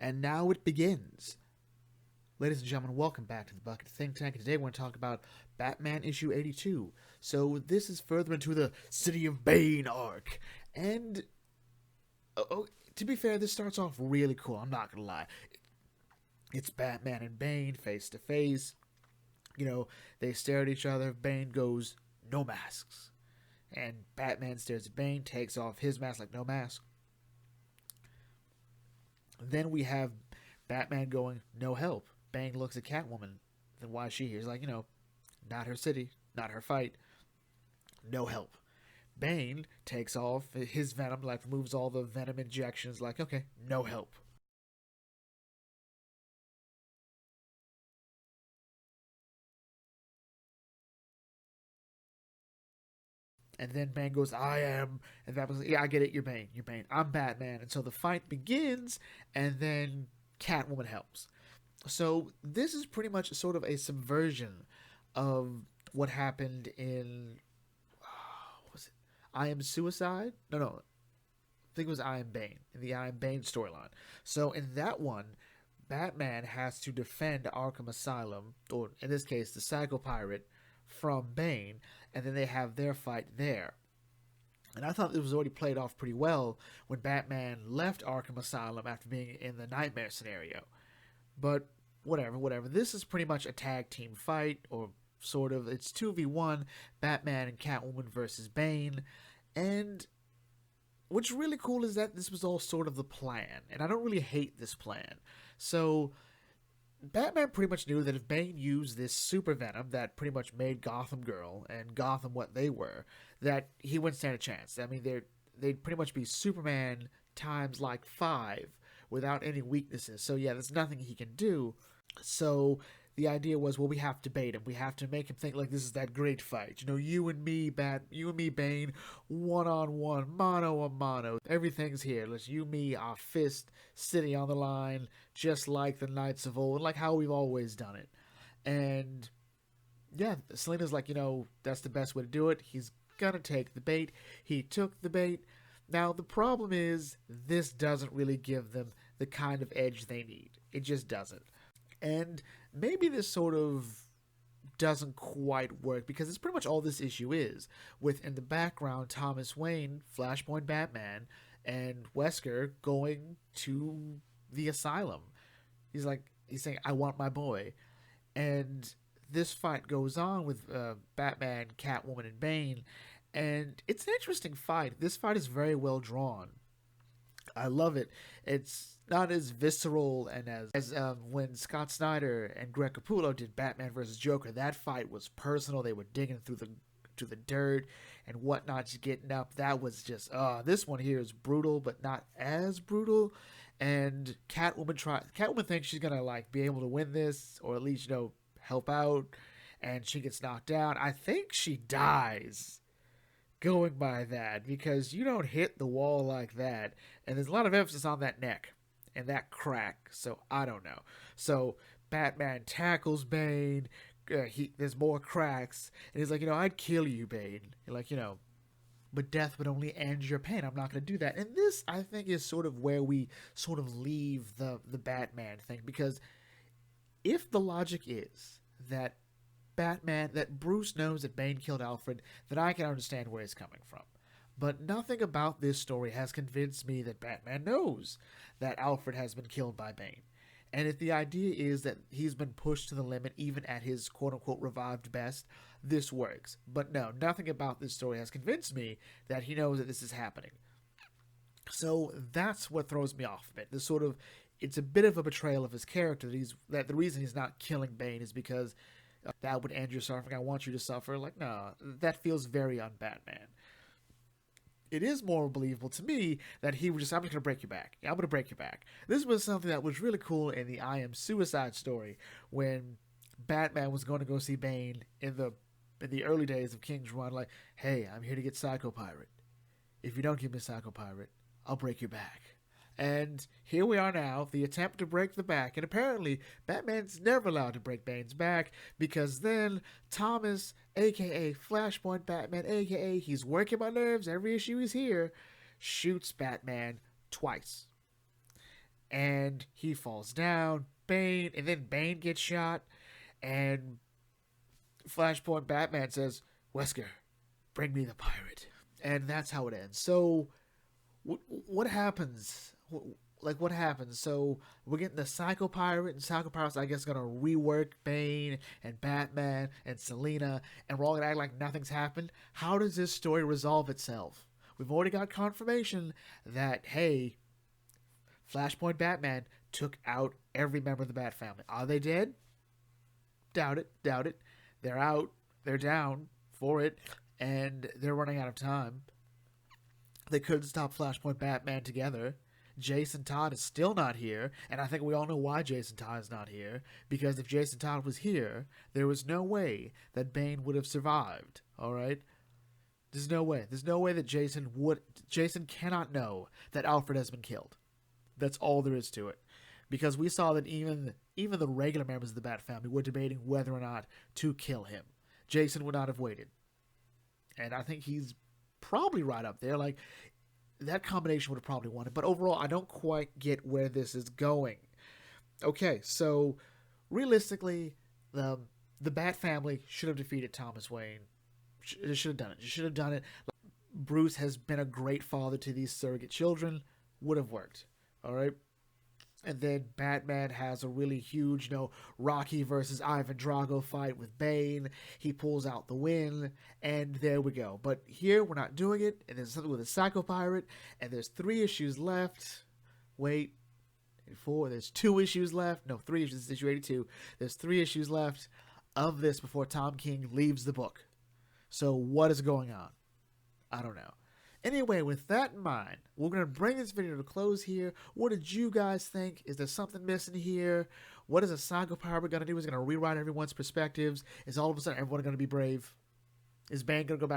And now it begins. Ladies and gentlemen, welcome back to the Bucket Think Tank. Today we're going to talk about Batman issue 82. So this is further into the City of Bane arc. And, to be fair, this starts off really cool. I'm not going to lie. It's Batman and Bane face to face. They stare at each other. Bane goes, "No masks." And Batman stares at Bane, takes off his mask like no mask. Then we have Batman going, "No help." Bane looks at Catwoman. Then why is she here? He's like, not her city, not her fight. No help. Bane takes off his venom, removes all the venom injections, okay, no help. And then Bane goes, "I am." And Batman's like, "Yeah, I get it. You're Bane. You're Bane. I'm Batman." And so the fight begins, and then Catwoman helps. So this is pretty much sort of a subversion of what happened in, what was it? I Am Suicide? No. I think it was I Am Bane, in the I Am Bane storyline. So in that one, Batman has to defend Arkham Asylum, or in this case, the Psycho Pirate, from Bane, and then they have their fight there. And I thought it was already played off pretty well when Batman left Arkham Asylum after being in the Nightmare scenario. But whatever. This is pretty much a tag team fight, or sort of. It's 2v1, Batman and Catwoman versus Bane. And what's really cool is that this was all sort of the plan. And I don't really hate this plan. So Batman pretty much knew that if Bane used this super venom that pretty much made Gotham Girl and Gotham what they were, that he wouldn't stand a chance. I mean, they'd pretty much be Superman times 5 without any weaknesses. So yeah, there's nothing he can do. So the idea was, well, we have to bait him. We have to make him think like this is that great fight. You and me, Bane, one-on-one, mano-a-mano. Everything's here. Let's you, me, our fist, city on the line, just like the Knights of old, like how we've always done it. And yeah, Selena's like, that's the best way to do it. He's gonna take the bait. He took the bait. Now, the problem is, this doesn't really give them the kind of edge they need. It just doesn't. And maybe this sort of doesn't quite work, because it's pretty much all this issue is, with in the background Thomas Wayne, Flashpoint Batman, and Wesker going to the asylum. He's saying, "I want my boy." And this fight goes on with Batman, Catwoman, and Bane, and it's an interesting fight. This fight is very well drawn. I love it. It's not as visceral and as when Scott Snyder and Greg Capullo did Batman vs. Joker. That fight was personal. They were digging through the dirt and whatnot, just getting up. That was just this one here is brutal, but not as brutal. And Catwoman thinks she's gonna be able to win this, or at least help out, and she gets knocked down. I think she dies going by that, because you don't hit the wall like that, and there's a lot of emphasis on that neck and that crack. So I don't know. So Batman tackles Bane. There's more cracks, and he's like, "I'd kill you, Bane." You're like, but death would only end your pain. I'm not going to do that. And this, I think, is sort of where we sort of leave the Batman thing, because if the logic is that Bruce knows that Bane killed Alfred, then I can understand where he's coming from. But nothing about this story has convinced me that Batman knows that Alfred has been killed by Bane. And if the idea is that he's been pushed to the limit, even at his quote-unquote revived best, this works. But no, nothing about this story has convinced me that he knows that this is happening. So that's what throws me off a bit. It's a bit of a betrayal of his character that the reason he's not killing Bane is because that would end your suffering. I want you to suffer. No, that feels very un-Batman. It is more believable to me that he would I'm just going to break your back. I'm going to break your back. This was something that was really cool in the I Am Suicide story, when Batman was going to go see Bane in the early days of King's Run, like, "Hey, I'm here to get Psycho Pirate. If you don't give me Psycho Pirate, I'll break your back." And here we are now, the attempt to break the back. And apparently, Batman's never allowed to break Bane's back, because then Thomas, a.k.a. Flashpoint Batman, a.k.a. he's working my nerves every issue he's here, shoots Batman twice. and he falls down. Bane, and then Bane gets shot, and Flashpoint Batman says, Wesker, bring me the pirate. And that's how it ends. So, what happens? What happens? So, we're getting the Psycho Pirate, and Psycho Pirate's, I guess, gonna rework Bane and Batman and Selina, and we're all gonna act like nothing's happened. How does this story resolve itself? We've already got confirmation that, hey, Flashpoint Batman took out every member of the Bat family. Are they dead? Doubt it. Doubt it. They're out. They're down for it, and they're running out of time. They couldn't stop Flashpoint Batman together. Jason Todd is still not here, and I think we all know why Jason Todd is not here. Because if Jason Todd was here, there was no way that Bane would have survived. All right, there's no way. There's no way that Jason would. Jason cannot know that Alfred has been killed. That's all there is to it. Because we saw that even the regular members of the Bat family were debating whether or not to kill him. Jason would not have waited. And I think he's probably right up there. Like, that combination would have probably won it. But overall, I don't quite get where this is going. Okay, so realistically, the Bat family should have defeated Thomas Wayne. They should have done it. They should have done it. Bruce has been a great father to these surrogate children. Would have worked. All right. And then Batman has a really huge, Rocky versus Ivan Drago fight with Bane. He pulls out the win, and there we go. But here, we're not doing it, and there's something with a Psycho Pirate, and there's 3 issues left. Wait, 4, there's 2 issues left. No, 3 issues, this is issue 82. There's 3 issues left of this before Tom King leaves the book. So what is going on? I don't know. Anyway, with that in mind, we're going to bring this video to a close here. What did you guys think? Is there something missing here? What is a Psycho Pirate going to do? Is it going to rewrite everyone's perspectives? Is all of a sudden everyone going to be brave? Is Bane going to go back to